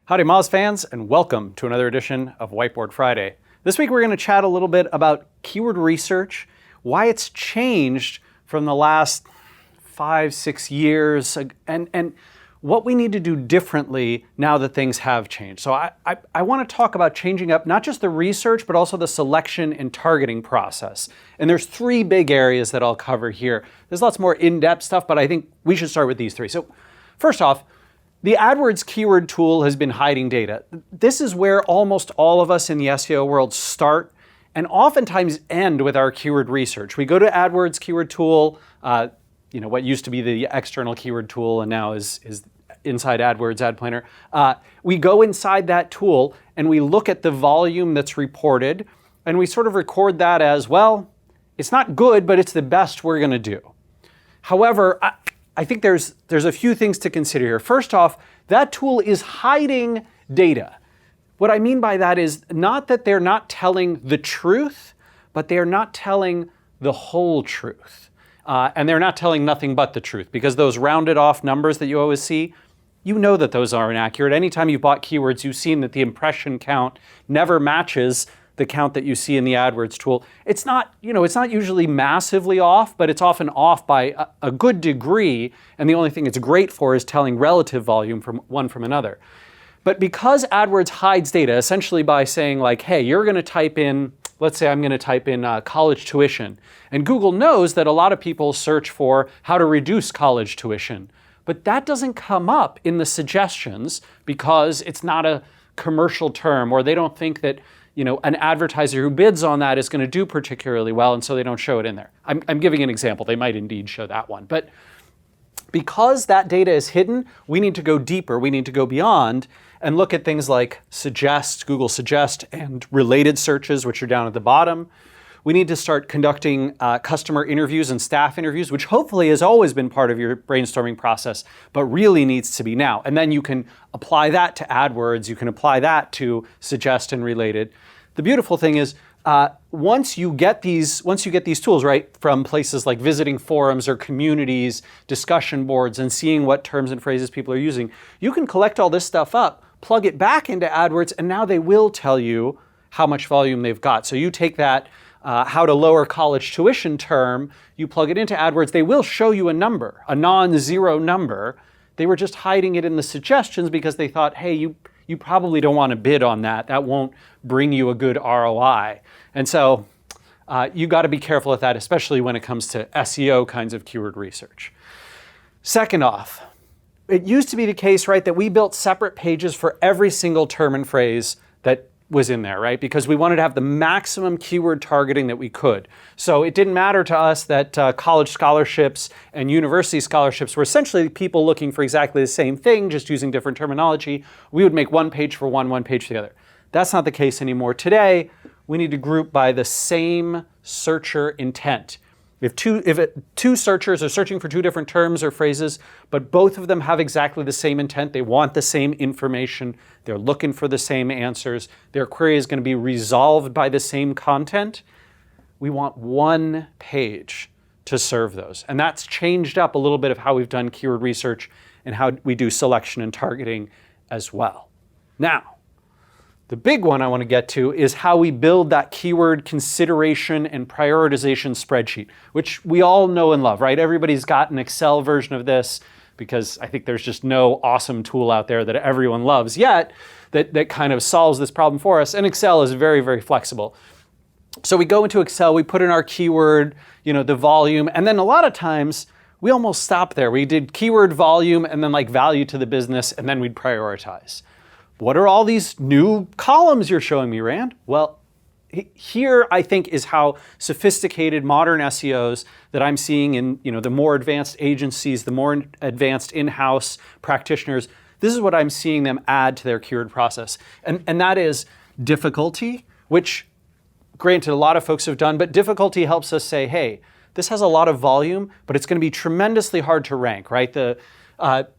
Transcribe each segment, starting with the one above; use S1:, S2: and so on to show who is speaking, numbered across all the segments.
S1: Howdy Moz fans, and welcome to another edition of Whiteboard Friday. This week we're going to chat a little bit about keyword research, why it's changed from the last 5-6 years, and what we need to do differently now that things have changed. So I want to talk about changing up not just the research, but also the selection and targeting process. And there's 3 big areas that I'll cover here. There's lots more in-depth stuff, but I think we should start with these 3. So first off, the AdWords keyword tool has been hiding data. This is where almost all of us in the SEO world start and oftentimes end with our keyword research. We go to AdWords keyword tool, what used to be the external keyword tool and now is inside AdWords Ad Planner. We go inside that tool and we look at the volume that's reported and we sort of record that as, well, it's not good, but it's the best we're going to do. However, I think there's a few things to consider here. First off, that tool is hiding data. What I mean by that is not that they're not telling the truth, but they're not telling the whole truth. And they're not telling nothing but the truth, because those rounded off numbers that you always see, you know that those are inaccurate. Anytime you've bought keywords, you've seen that the impression count never matches the count that you see in the AdWords tool. It's not usually massively off, but it's often off by a good degree, and the only thing it's great for is telling relative volume from one from another. But because AdWords hides data, essentially by saying like, hey, you're going to type in, let's say I'm going to type in college tuition, and Google knows that a lot of people search for how to reduce college tuition, but that doesn't come up in the suggestions because it's not a commercial term, or they don't think that an advertiser who bids on that is going to do particularly well, and so they don't show it in there. I'm giving an example. They might indeed show that one. But because that data is hidden, we need to go deeper. We need to go beyond and look at things like Suggest, Google Suggest, and related searches, which are down at the bottom. We need to start conducting customer interviews and staff interviews, which hopefully has always been part of your brainstorming process, but really needs to be now. And then you can apply that to AdWords. You can apply that to Suggest and related. The beautiful thing is, once you get these tools, right, from places like visiting forums or communities, discussion boards, and seeing what terms and phrases people are using, you can collect all this stuff up, plug it back into AdWords, and now they will tell you how much volume they've got. So you take that how to lower college tuition term, you plug it into AdWords, they will show you a number, a non-zero number. They were just hiding it in the suggestions because they thought, hey, you probably don't want to bid on that. That won't bring you a good ROI. And so you got to be careful with that, especially when it comes to SEO kinds of keyword research. Second off, it used to be the case, right, that we built separate pages for every single term and phrase that was in there, right? Because we wanted to have the maximum keyword targeting that we could. So it didn't matter to us that college scholarships and university scholarships were essentially people looking for exactly the same thing, just using different terminology. We would make one page for one page for the other. That's not the case anymore. Today, we need to group by the same searcher intent. If two searchers are searching for 2 different terms or phrases, but both of them have exactly the same intent, they want the same information, they're looking for the same answers, their query is going to be resolved by the same content, we want one page to serve those. And that's changed up a little bit of how we've done keyword research and how we do selection and targeting as well. Now, the big one I want to get to is how we build that keyword consideration and prioritization spreadsheet, which we all know and love, right? Everybody's got an Excel version of this because I think there's just no awesome tool out there that everyone loves yet that kind of solves this problem for us. And Excel is very, very flexible. So we go into Excel, we put in our keyword, the volume, and then a lot of times we almost stop there. We did keyword volume and then like value to the business, and then we'd prioritize. What are all these new columns you're showing me, Rand? Well, here I think is how sophisticated modern SEOs that I'm seeing in the more advanced agencies, the more advanced in-house practitioners, this is what I'm seeing them add to their keyword process. And that is difficulty, which granted a lot of folks have done, but difficulty helps us say, hey, this has a lot of volume, but it's going to be tremendously hard to rank, right? The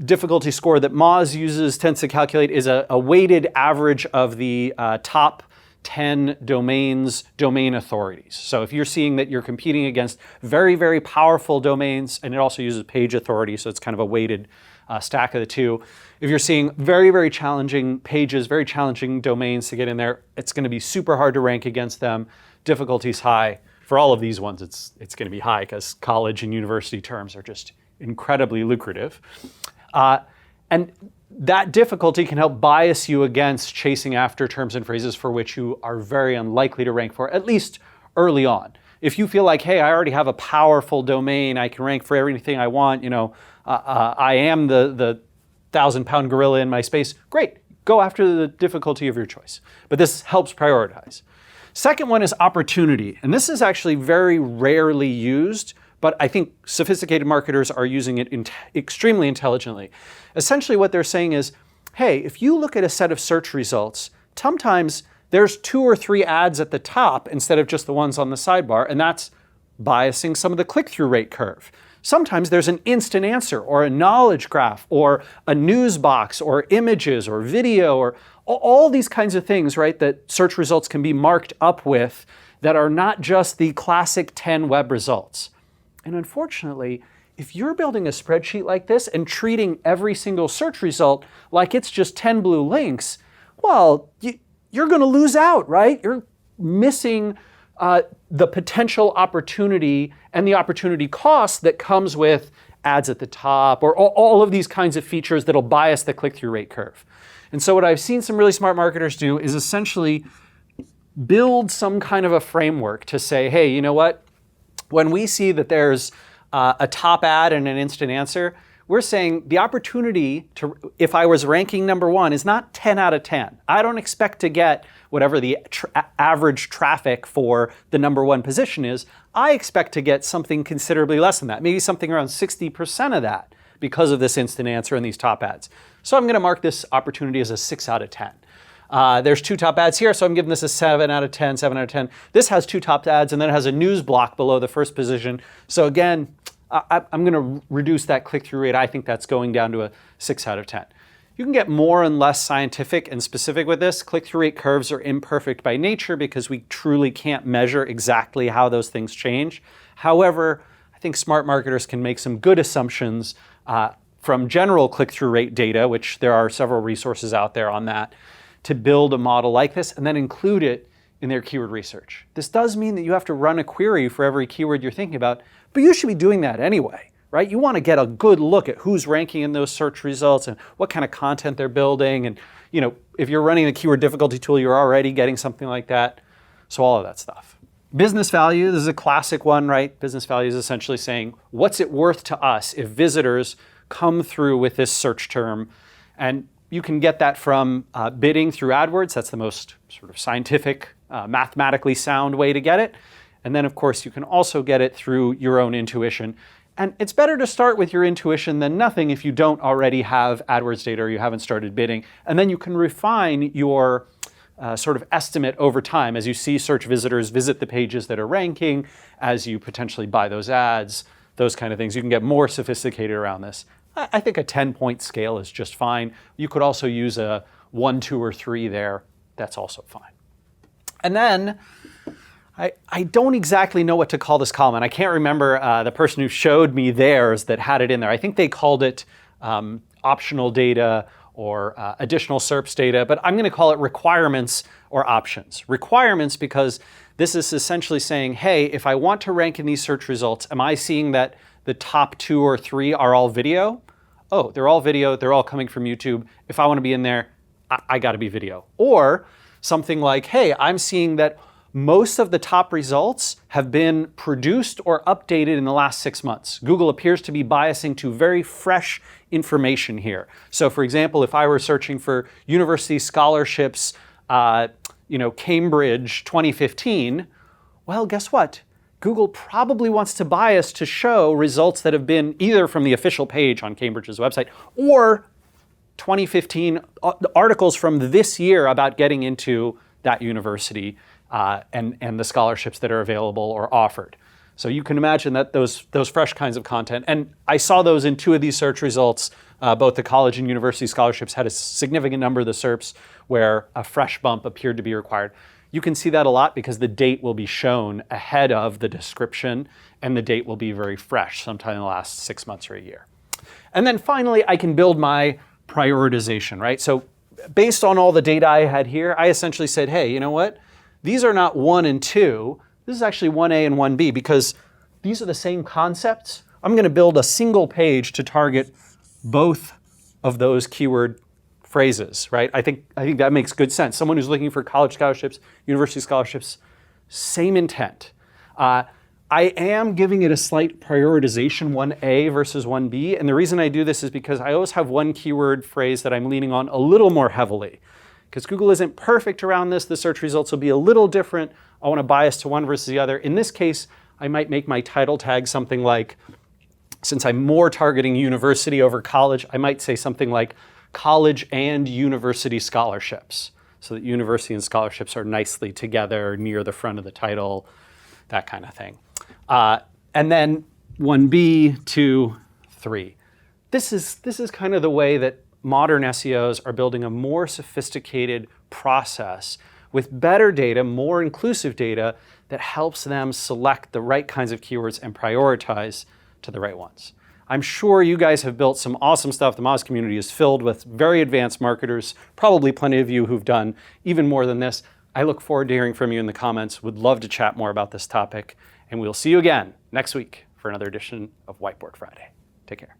S1: difficulty score that Moz uses, tends to calculate, is a weighted average of the top 10 domains, domain authorities. So if you're seeing that you're competing against very, very powerful domains, and it also uses page authority, so it's kind of a weighted stack of the two. If you're seeing very, very challenging pages, very challenging domains to get in there, it's going to be super hard to rank against them. Difficulty's high. For all of these ones, it's going to be high because college and university terms are just incredibly lucrative. And that difficulty can help bias you against chasing after terms and phrases for which you are very unlikely to rank for, at least early on. If you feel like, hey, I already have a powerful domain, I can rank for everything I want, I am the 1,000-pound gorilla in my space, great, go after the difficulty of your choice. But this helps prioritize. Second one is opportunity, and this is actually very rarely used, but I think sophisticated marketers are using it extremely intelligently. Essentially what they're saying is, hey, if you look at a set of search results, sometimes there's 2 or 3 ads at the top instead of just the ones on the sidebar, and that's biasing some of the click-through rate curve. Sometimes there's an instant answer or a knowledge graph or a news box or images or video or all these kinds of things, right, that search results can be marked up with that are not just the classic 10 web results. And unfortunately, if you're building a spreadsheet like this and treating every single search result like it's just 10 blue links, well, you're going to lose out, right? You're missing the potential opportunity and the opportunity cost that comes with ads at the top or all of these kinds of features that'll bias the click-through rate curve. And so what I've seen some really smart marketers do is essentially build some kind of a framework to say, hey, you know what? When we see that there's a top ad and an instant answer, we're saying the opportunity to, if I was ranking number 1, is not 10 out of 10. I don't expect to get whatever the average traffic for the number 1 position is. I expect to get something considerably less than that, maybe something around 60% of that because of this instant answer and these top ads. So I'm going to mark this opportunity as a 6 out of 10. There's 2 top ads here, so I'm giving this a 7 out of 10, 7 out of 10. This has 2 top ads, and then it has a news block below the first position. So again, I'm going to reduce that click-through rate. I think that's going down to a 6 out of 10. You can get more and less scientific and specific with this. Click-through rate curves are imperfect by nature because we truly can't measure exactly how those things change. However, I think smart marketers can make some good assumptions from general click-through rate data, which there are several resources out there on that, to build a model like this and then include it in their keyword research. This does mean that you have to run a query for every keyword you're thinking about, but you should be doing that anyway, right? You want to get a good look at who's ranking in those search results and what kind of content they're building. And if you're running the keyword difficulty tool, you're already getting something like that. So all of that stuff. Business value, this is a classic one, right? Business value is essentially saying, what's it worth to us if visitors come through with this search term? And you can get that from bidding through AdWords. That's the most sort of scientific, mathematically sound way to get it. And then, of course, you can also get it through your own intuition. And it's better to start with your intuition than nothing if you don't already have AdWords data or you haven't started bidding. And then you can refine your sort of estimate over time as you see search visitors visit the pages that are ranking, as you potentially buy those ads, those kind of things. You can get more sophisticated around this. I think a 10-point scale is just fine. You could also use a 1, 2, or 3 there. That's also fine. And then I don't exactly know what to call this column, and I can't remember the person who showed me theirs that had it in there. I think they called it optional data or additional SERPs data, but I'm going to call it requirements or options. Requirements because this is essentially saying, hey, if I want to rank in these search results, am I seeing that the top 2 or 3 are all video? Oh, they're all video, they're all coming from YouTube. If I want to be in there, I got to be video. Or something like, hey, I'm seeing that most of the top results have been produced or updated in the last 6 months. Google appears to be biasing to very fresh information here. So for example, if I were searching for university scholarships, Cambridge 2015, well, guess what? Google probably wants to bias to show results that have been either from the official page on Cambridge's website or 2015 articles from this year about getting into that university and the scholarships that are available or offered. So you can imagine that those fresh kinds of content, and I saw those in 2 of these search results, both the college and university scholarships had a significant number of the SERPs where a fresh bump appeared to be required. You can see that a lot because the date will be shown ahead of the description and the date will be very fresh, sometime in the last 6 months or a year. And then finally, I can build my prioritization, right? So based on all the data I had here, I essentially said, hey, you know what? These are not 1 and 2. This is actually 1A and 1B because these are the same concepts. I'm going to build a single page to target both of those keyword phrases, right? I think that makes good sense. Someone who's looking for college scholarships, university scholarships, same intent. I am giving it a slight prioritization, 1A versus 1B. And the reason I do this is because I always have one keyword phrase that I'm leaning on a little more heavily. Because Google isn't perfect around this, the search results will be a little different. I want to bias to one versus the other. In this case, I might make my title tag something like, since I'm more targeting university over college, I might say something like college and university scholarships, so that university and scholarships are nicely together near the front of the title, that kind of thing. And then 1B, 2, 3. This is kind of the way that modern SEOs are building a more sophisticated process with better data, more inclusive data that helps them select the right kinds of keywords and prioritize to the right ones. I'm sure you guys have built some awesome stuff. The Moz community is filled with very advanced marketers, probably plenty of you who've done even more than this. I look forward to hearing from you in the comments. Would love to chat more about this topic. And we'll see you again next week for another edition of Whiteboard Friday. Take care.